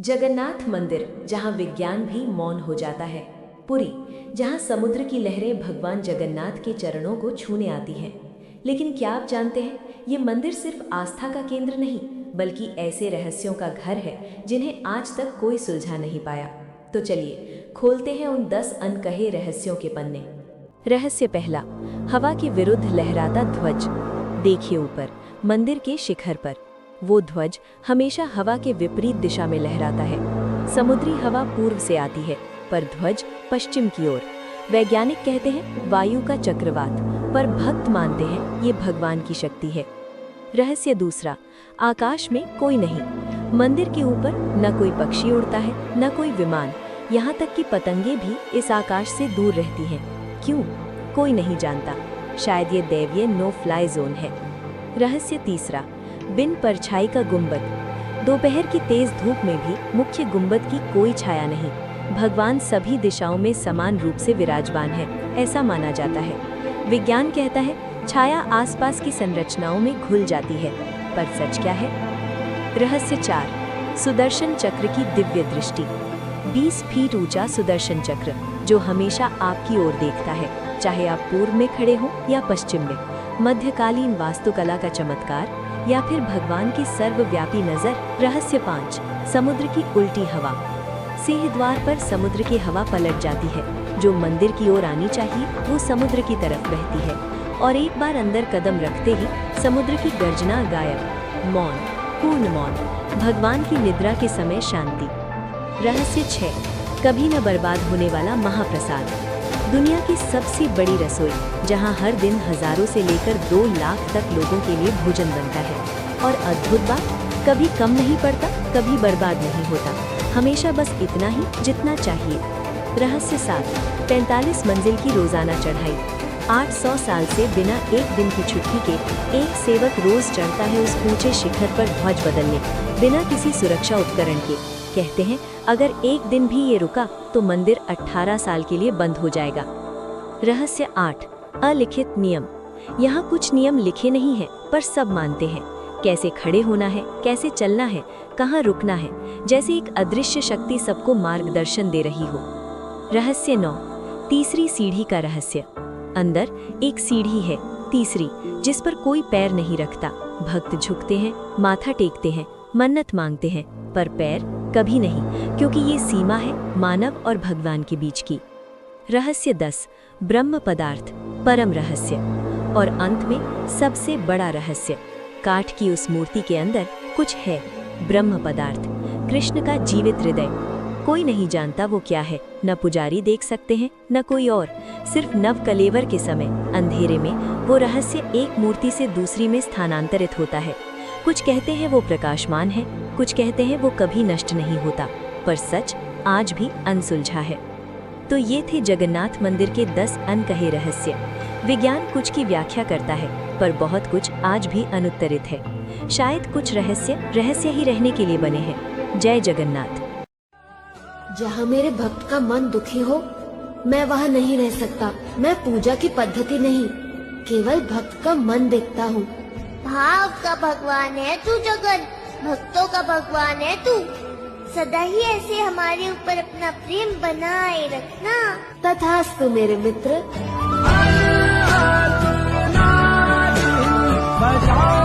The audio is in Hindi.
जगन्नाथ मंदिर, जहां विज्ञान भी मौन हो जाता है। पुरी, जहां समुद्र की लहरें भगवान जगन्नाथ के चरणों को छूने आती हैं। लेकिन क्या आप जानते हैं, ये मंदिर सिर्फ आस्था का केंद्र नहीं, बल्कि ऐसे रहस्यों का घर है जिन्हें आज तक कोई सुलझा नहीं पाया। तो चलिए खोलते हैं उन 10 अनकहे रहस्यों के पन्ने। रहस्य पहला, हवा के विरुद्ध लहराता ध्वज। देखिए ऊपर मंदिर के शिखर पर वो ध्वज हमेशा हवा के विपरीत दिशा में लहराता है। समुद्री हवा पूर्व से आती है, पर ध्वज पश्चिम की ओर। वैज्ञानिक कहते हैं वायु का चक्रवात, पर भक्त मानते हैं ये भगवान की शक्ति है। रहस्य दूसरा, आकाश में कोई नहीं। मंदिर के ऊपर न कोई पक्षी उड़ता है, न कोई विमान, यहाँ तक कि पतंगे भी इस आकाश से दूर रहती हैं। क्यों? कोई नहीं जानता। शायद ये दैवीय नो फ्लाई जोन है। रहस्य तीसरा, बिन परछाई का गुंबद। दोपहर की तेज धूप में भी मुख्य गुंबद की कोई छाया नहीं। भगवान सभी दिशाओं में समान रूप से विराजमान है, ऐसा माना जाता है। विज्ञान कहता है छाया आसपास की संरचनाओं में घुल जाती है, पर सच क्या है? रहस्य 4, सुदर्शन चक्र की दिव्य दृष्टि। 20 फीट ऊंचा सुदर्शन चक्र, जो हमेशा आपकी ओर देखता है, चाहे आप पूर्व में खड़े हो या पश्चिम में। मध्यकालीन वास्तुकला का चमत्कार या फिर भगवान की सर्वव्यापी नजर। रहस्य 5, समुद्र की उल्टी हवा। सिंह द्वार पर समुद्र की हवा पलट जाती है। जो मंदिर की ओर आनी चाहिए वो समुद्र की तरफ बहती है, और एक बार अंदर कदम रखते ही समुद्र की गर्जना गायब। मौन, पूर्ण मौन, भगवान की निद्रा के समय शांति। रहस्य 6, कभी न बर्बाद होने वाला महाप्रसाद। दुनिया की सबसे बड़ी रसोई, जहां हर दिन हजारों से लेकर 2 लाख तक लोगों के लिए भोजन बनता है। और अद्भुत बात, कभी कम नहीं पड़ता, कभी बर्बाद नहीं होता, हमेशा बस इतना ही जितना चाहिए। रहस्य 7, 45 मंजिल की रोजाना चढ़ाई। 800 साल से बिना एक दिन की छुट्टी के एक सेवक रोज चढ़ता है उस ऊंचे शिखर पर ध्वज बदलने, बिना किसी सुरक्षा उपकरण के। कहते हैं अगर एक दिन भी ये रुका तो मंदिर 18 साल के लिए बंद हो जाएगा। रहस्य 8, अलिखित नियम। यहाँ कुछ नियम लिखे नहीं हैं, पर सब मानते हैं। कैसे खड़े होना है, कैसे चलना है, कहाँ रुकना है, जैसे एक अदृश्य शक्ति सबको मार्गदर्शन दे रही हो। रहस्य 9, तीसरी सीढ़ी का रहस्य। अंदर एक सीढ़ी है, तीसरी, जिस पर कोई पैर नहीं रखता। भक्त झुकते हैं, माथा टेकते हैं, मन्नत मांगते हैं, पर पैर कभी नहीं, क्योंकि ये सीमा है मानव और भगवान के बीच की। रहस्य 10, ब्रह्म पदार्थ, परम रहस्य। और अंत में सबसे बड़ा रहस्य, काठ की उस मूर्ति के अंदर कुछ है, ब्रह्म पदार्थ, कृष्ण का जीवित हृदय। कोई नहीं जानता वो क्या है, न पुजारी देख सकते हैं न कोई और। सिर्फ नव कलेवर के समय अंधेरे में वो रहस्य एक मूर्ति से दूसरी में स्थानांतरित होता है। कुछ कहते हैं वो प्रकाशमान है, कुछ कहते हैं वो कभी नष्ट नहीं होता, पर सच आज भी अनसुलझा है। तो ये थे जगन्नाथ मंदिर के 10 अनकहे रहस्य। विज्ञान कुछ की व्याख्या करता है, पर बहुत कुछ आज भी अनुत्तरित है। शायद कुछ रहस्य ही रहने के लिए बने हैं। जय जगन्नाथ। जहाँ मेरे भक्त का मन दुखी हो, मैं वहाँ नहीं रह सकता। मैं पूजा की पद्धति नहीं, केवल भक्त का मन देखता हूँ। भाव का भगवान है तू जगन, भक्तों का भगवान है तू। सदा ही ऐसे हमारे ऊपर अपना प्रेम बनाए रखना। तथास्तु मेरे मित्र। बजाओ